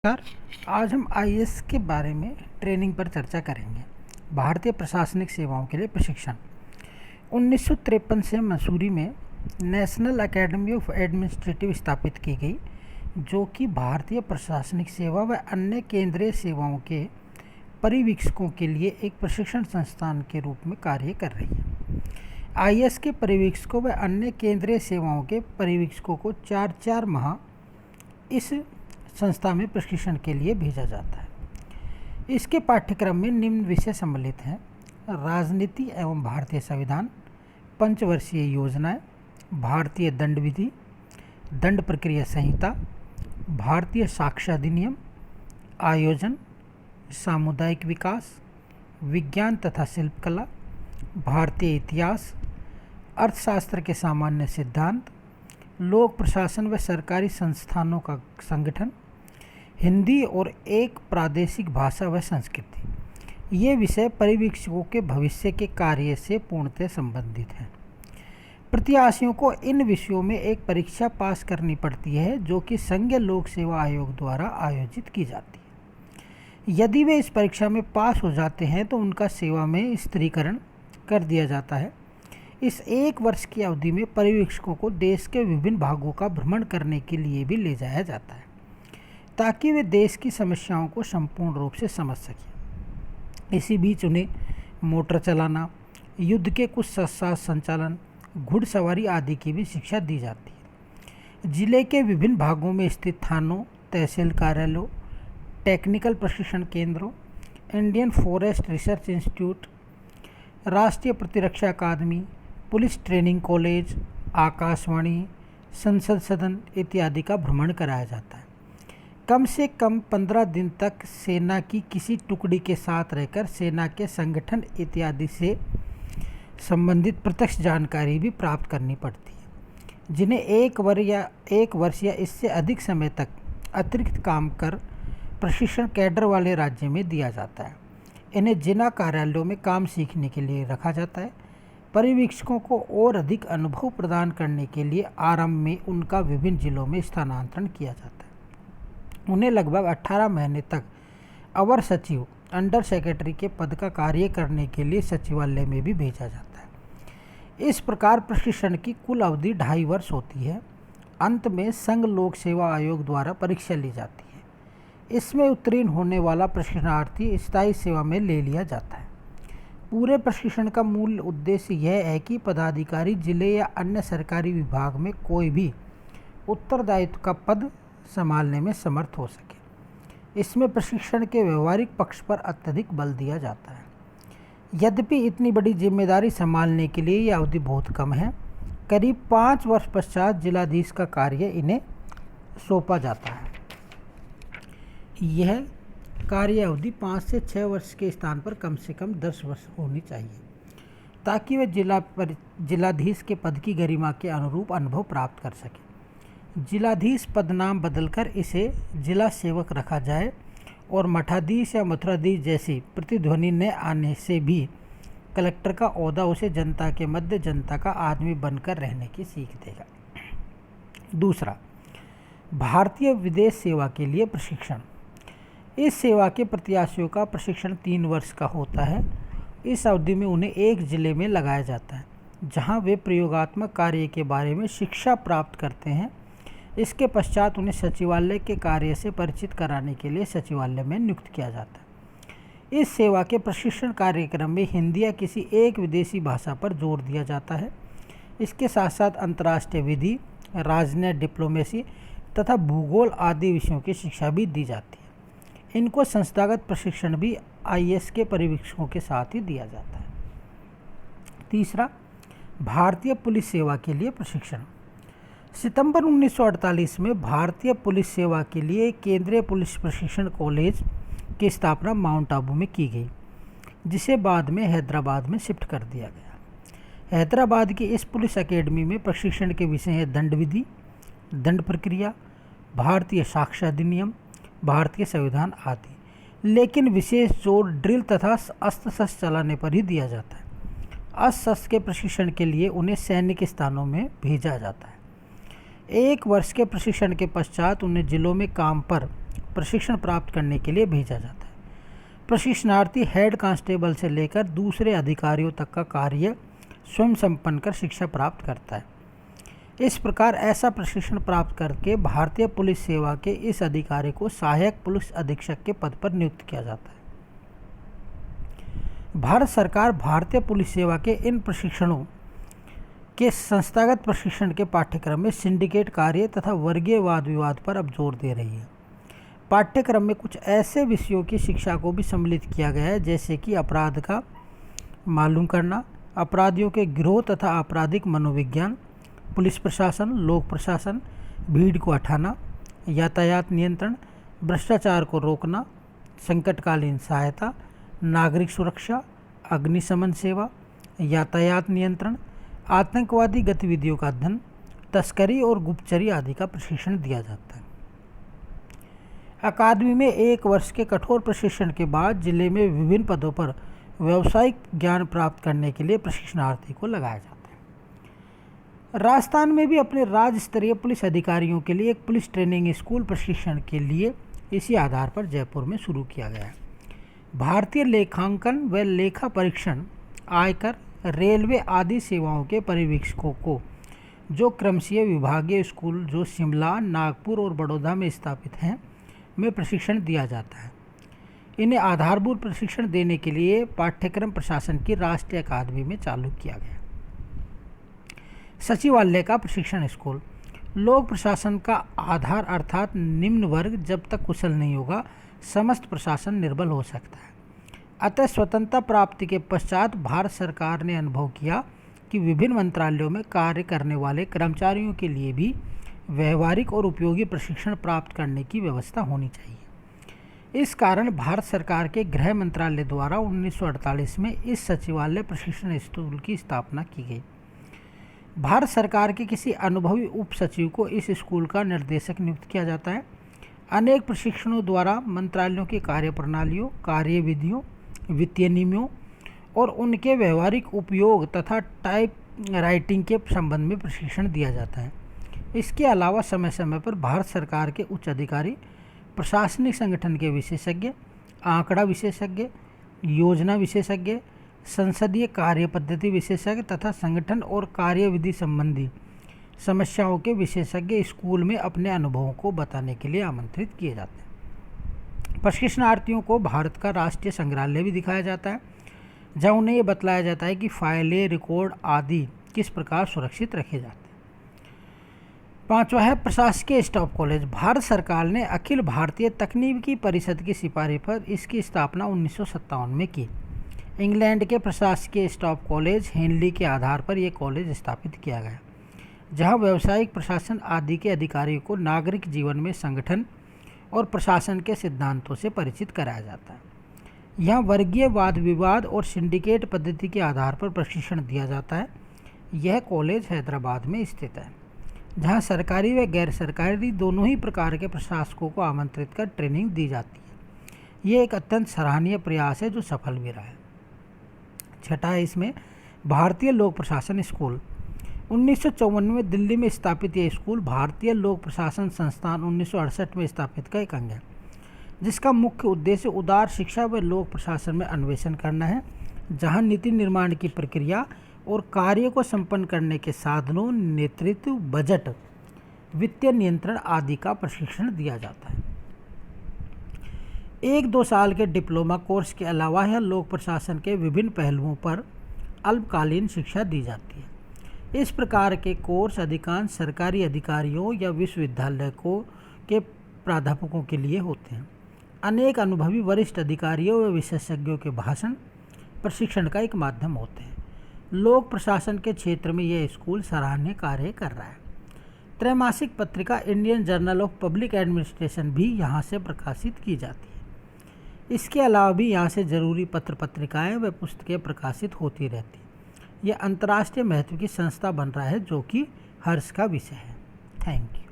नमस्कार। आज हम आईएएस के बारे में ट्रेनिंग पर चर्चा करेंगे। भारतीय प्रशासनिक सेवाओं के लिए प्रशिक्षण 1953 से मसूरी में नेशनल एकेडमी ऑफ एडमिनिस्ट्रेटिव स्थापित की गई, जो कि भारतीय प्रशासनिक सेवा व अन्य केंद्रीय सेवाओं के परिवीक्षकों के लिए एक प्रशिक्षण संस्थान के रूप में कार्य कर रही है। आईएएस के परिवीक्षकों व अन्य केंद्रीय सेवाओं के परिवीक्षकों को 4 माह इस संस्था में प्रशिक्षण के लिए भेजा जाता है। इसके पाठ्यक्रम में निम्न विषय सम्मिलित हैं: राजनीति एवं भारतीय संविधान, पंचवर्षीय योजनाएं, भारतीय दंड विधि, दंड प्रक्रिया संहिता, भारतीय साक्ष्य अधिनियम, आयोजन, सामुदायिक विकास, विज्ञान तथा शिल्पकला, भारतीय इतिहास, अर्थशास्त्र के सामान्य सिद्धांत, लोक प्रशासन व सरकारी संस्थानों का संगठन, हिंदी और एक प्रादेशिक भाषा व संस्कृति। ये विषय परिवीक्षकों के भविष्य के कार्य से पूर्णतः संबंधित हैं। प्रत्याशियों को इन विषयों में एक परीक्षा पास करनी पड़ती है, जो कि संघीय लोक सेवा आयोग द्वारा आयोजित की जाती है। यदि वे इस परीक्षा में पास हो जाते हैं तो उनका सेवा में स्थिरीकरण कर दिया जाता है। इस 1 वर्ष की अवधि में परिवीक्षकों को देश के विभिन्न भागों का भ्रमण करने के लिए भी ले जाया जाता है, ताकि वे देश की समस्याओं को संपूर्ण रूप से समझ सकें। इसी बीच उन्हें मोटर चलाना, युद्ध के कुछ शस्त्र संचालन, घुड़सवारी आदि की भी शिक्षा दी जाती है। जिले के विभिन्न भागों में स्थित थानों, तहसील कार्यालयों, टेक्निकल प्रशिक्षण केंद्रों, इंडियन फॉरेस्ट रिसर्च इंस्टीट्यूट, राष्ट्रीय प्रतिरक्षा अकादमी, पुलिस ट्रेनिंग कॉलेज, आकाशवाणी, संसद सदन इत्यादि का भ्रमण कराया जाता है। कम से कम 15 दिन तक सेना की किसी टुकड़ी के साथ रहकर सेना के संगठन इत्यादि से संबंधित प्रत्यक्ष जानकारी भी प्राप्त करनी पड़ती है, जिन्हें 1 वर्ष या इससे अधिक समय तक अतिरिक्त काम कर प्रशिक्षण कैडर वाले राज्य में दिया जाता है। इन्हें जिला कार्यालयों में काम सीखने के लिए रखा जाता है। परिवीक्षकों को और अधिक अनुभव प्रदान करने के लिए आरंभ में उनका विभिन्न जिलों में स्थानांतरण किया जाता है। उन्हें लगभग 18 महीने तक अवर सचिव, अंडर सेक्रेटरी के पद का कार्य करने के लिए सचिवालय में भी भेजा जाता है। इस प्रकार प्रशिक्षण की कुल अवधि 2.5 वर्ष होती है। अंत में संघ लोक सेवा आयोग द्वारा परीक्षा ली जाती है। इसमें उत्तीर्ण होने वाला प्रशिक्षणार्थी स्थायी सेवा में ले लिया जाता है। पूरे प्रशिक्षण का मूल उद्देश्य यह है कि पदाधिकारी जिले या अन्य सरकारी विभाग में कोई भी उत्तरदायित्व का पद संभालने में समर्थ हो सके। इसमें प्रशिक्षण के व्यवहारिक पक्ष पर अत्यधिक बल दिया जाता है। यद्यपि इतनी बड़ी जिम्मेदारी संभालने के लिए यह अवधि बहुत कम है। करीब 5 वर्ष पश्चात जिलाधीश का कार्य इन्हें सौंपा जाता है। यह कार्य अवधि 5 से 6 वर्ष के स्थान पर कम से कम 10 वर्ष होनी चाहिए, ताकि वे जिलाधीश के पद की गरिमा के अनुरूप अनुभव प्राप्त कर सकें। जिलाधीश पद नाम बदलकर इसे जिला सेवक रखा जाए और मठाधीश या मथुराधीश जैसी प्रतिध्वनि न आने से भी कलेक्टर का ओहदा उसे जनता के मध्य जनता का आदमी बनकर रहने की सीख देगा। दूसरा, भारतीय विदेश सेवा के लिए प्रशिक्षण। इस सेवा के प्रत्याशियों का प्रशिक्षण 3 वर्ष का होता है। इस अवधि में उन्हें एक जिले में लगाया जाता है, जहां वे प्रयोगात्मक कार्य के बारे में शिक्षा प्राप्त करते हैं। इसके पश्चात उन्हें सचिवालय के कार्य से परिचित कराने के लिए सचिवालय में नियुक्त किया जाता है। इस सेवा के प्रशिक्षण कार्यक्रम में हिंदी या किसी एक विदेशी भाषा पर जोर दिया जाता है। इसके साथ साथ अंतर्राष्ट्रीय विधि, राजनयिक डिप्लोमेसी तथा भूगोल आदि विषयों की शिक्षा भी दी जाती है। इनको संस्थागत प्रशिक्षण भी आईएएस के परिवीक्षकों के साथ ही दिया जाता है। तीसरा, भारतीय पुलिस सेवा के लिए प्रशिक्षण। सितंबर 1948 में भारतीय पुलिस सेवा के लिए केंद्रीय पुलिस प्रशिक्षण कॉलेज की स्थापना माउंट आबू में की गई, जिसे बाद में हैदराबाद में शिफ्ट कर दिया गया। हैदराबाद की इस पुलिस एकेडमी में प्रशिक्षण के विषय हैं दंड विधि, दंड प्रक्रिया, भारतीय साक्ष्य अधिनियम, भारतीय संविधान आदि। लेकिन विशेष जोर ड्रिल तथा अस्त्र शस्त्र चलाने पर ही दिया जाता है। अस्त्र शस्त्र के प्रशिक्षण के लिए उन्हें सैनिक स्थानों में भेजा जाता है। 1 वर्ष के प्रशिक्षण के पश्चात उन्हें जिलों में काम पर प्रशिक्षण प्राप्त करने के लिए भेजा जाता है। प्रशिक्षणार्थी हेड कांस्टेबल से लेकर दूसरे अधिकारियों तक का कार्य स्वयं संपन्न कर शिक्षा प्राप्त करता है। इस प्रकार ऐसा प्रशिक्षण प्राप्त करके भारतीय पुलिस सेवा के इस अधिकारी को सहायक पुलिस अधीक्षक के पद पर नियुक्त किया जाता है। भारत सरकार भारतीय पुलिस सेवा के इन प्रशिक्षणों के संस्थागत प्रशिक्षण के पाठ्यक्रम में सिंडिकेट कार्य तथा वर्गीय वाद विवाद पर अब जोर दे रही है। पाठ्यक्रम में कुछ ऐसे विषयों की शिक्षा को भी सम्मिलित किया गया है, जैसे कि अपराध का मालूम करना, अपराधियों के गिरोह तथा आपराधिक मनोविज्ञान, पुलिस प्रशासन, लोक प्रशासन, भीड़ को हटाना, यातायात नियंत्रण, भ्रष्टाचार को रोकना, संकटकालीन सहायता, नागरिक सुरक्षा, अग्निशमन सेवा, यातायात नियंत्रण, आतंकवादी गतिविधियों का अध्ययन, तस्करी और गुप्तचरी आदि का प्रशिक्षण दिया जाता है। अकादमी में 1 वर्ष के कठोर प्रशिक्षण के बाद जिले में विभिन्न पदों पर व्यावसायिक ज्ञान प्राप्त करने के लिए प्रशिक्षणार्थी को लगाया जाता है। राजस्थान में भी अपने राज्य स्तरीय पुलिस अधिकारियों के लिए एक पुलिस ट्रेनिंग स्कूल प्रशिक्षण के लिए इसी आधार पर जयपुर में शुरू किया गया है। भारतीय लेखांकन व लेखा परीक्षण, आयकर, रेलवे आदि सेवाओं के पर्यवेक्षकों को जो क्रमशीय विभागीय स्कूल जो शिमला, नागपुर और बड़ौदा में स्थापित हैं में प्रशिक्षण दिया जाता है। इन्हें आधारभूत प्रशिक्षण देने के लिए पाठ्यक्रम प्रशासन की राष्ट्रीय अकादमी में चालू किया गया। सचिवालय का प्रशिक्षण स्कूल, लोक प्रशासन का आधार अर्थात निम्न वर्ग जब तक कुशल नहीं होगा समस्त प्रशासन निर्बल हो सकता है। अतः स्वतंत्रता प्राप्ति के पश्चात भारत सरकार ने अनुभव किया कि विभिन्न मंत्रालयों में कार्य करने वाले कर्मचारियों के लिए भी व्यवहारिक और उपयोगी प्रशिक्षण प्राप्त करने की व्यवस्था होनी चाहिए। इस कारण भारत सरकार के गृह मंत्रालय द्वारा 1948 में इस सचिवालय प्रशिक्षण स्कूल की स्थापना की गई। भारत सरकार के किसी अनुभवी उप सचिव को इस स्कूल का निर्देशक नियुक्त किया जाता है। अनेक प्रशिक्षणों द्वारा मंत्रालयों की कार्यप्रणालियों, कार्यविधियों, वित्तीय नियमों और उनके व्यवहारिक उपयोग तथा टाइप राइटिंग के संबंध में प्रशिक्षण दिया जाता है। इसके अलावा समय समय पर भारत सरकार के उच्च अधिकारी, प्रशासनिक संगठन के विशेषज्ञ, आंकड़ा विशेषज्ञ, योजना विशेषज्ञ, संसदीय कार्य पद्धति विशेषज्ञ तथा संगठन और कार्यविधि संबंधी समस्याओं के विशेषज्ञ स्कूल में अपने अनुभवों को बताने के लिए आमंत्रित किए जाते हैं। प्रशिक्षणार्थियों को भारत का राष्ट्रीय संग्रहालय भी दिखाया जाता है, जहाँ उन्हें ये बतलाया जाता है कि फाइलें, रिकॉर्ड आदि किस प्रकार सुरक्षित रखे जाते हैं। 5वां है प्रशासकीय स्टाफ कॉलेज। भारत सरकार ने अखिल भारतीय तकनीकी परिषद की सिफारिश पर इसकी स्थापना 1957 में की। इंग्लैंड के प्रशासकीय स्टाफ कॉलेज हेनली के आधार पर यह कॉलेज स्थापित किया गया, जहां व्यावसायिक प्रशासन आदि के अधिकारियों को नागरिक जीवन में संगठन और प्रशासन के सिद्धांतों से परिचित कराया जाता है। यहाँ वर्गीय वाद विवाद और सिंडिकेट पद्धति के आधार पर प्रशिक्षण दिया जाता है। यह कॉलेज हैदराबाद में स्थित है, जहाँ सरकारी व गैर सरकारी दोनों ही प्रकार के प्रशासकों को आमंत्रित कर ट्रेनिंग दी जाती है। ये एक अत्यंत सराहनीय प्रयास है जो सफल भी रहा है। 6 है इसमें भारतीय लोक प्रशासन स्कूल। 1954 में दिल्ली में स्थापित यह स्कूल भारतीय लोक प्रशासन संस्थान 1968 में स्थापित का एक अंग है, जिसका मुख्य उद्देश्य उदार शिक्षा व लोक प्रशासन में अन्वेषण करना है, जहां नीति निर्माण की प्रक्रिया और कार्य को संपन्न करने के साधनों, नेतृत्व, बजट, वित्तीय नियंत्रण आदि का प्रशिक्षण दिया जाता है। 1-2 साल के डिप्लोमा कोर्स के अलावा यह लोक प्रशासन के विभिन्न पहलुओं पर अल्पकालीन शिक्षा दी जाती है। इस प्रकार के कोर्स अधिकांश सरकारी अधिकारियों या विश्वविद्यालय के प्राध्यापकों के लिए होते हैं। अनेक अनुभवी वरिष्ठ अधिकारियों व विशेषज्ञों के भाषण प्रशिक्षण का एक माध्यम होते हैं। लोक प्रशासन के क्षेत्र में यह स्कूल सराहनीय कार्य कर रहा है। त्रैमासिक पत्रिका Indian journal of public administration भी यहाँ से प्रकाशित की जाती है। इसके अलावा भी यहाँ से जरूरी पत्र पत्रिकाएँ व पुस्तकें प्रकाशित होती रहती हैं। यह अंतर्राष्ट्रीय महत्व की संस्था बन रहा है, जो कि हर्ष का विषय है। Thank you.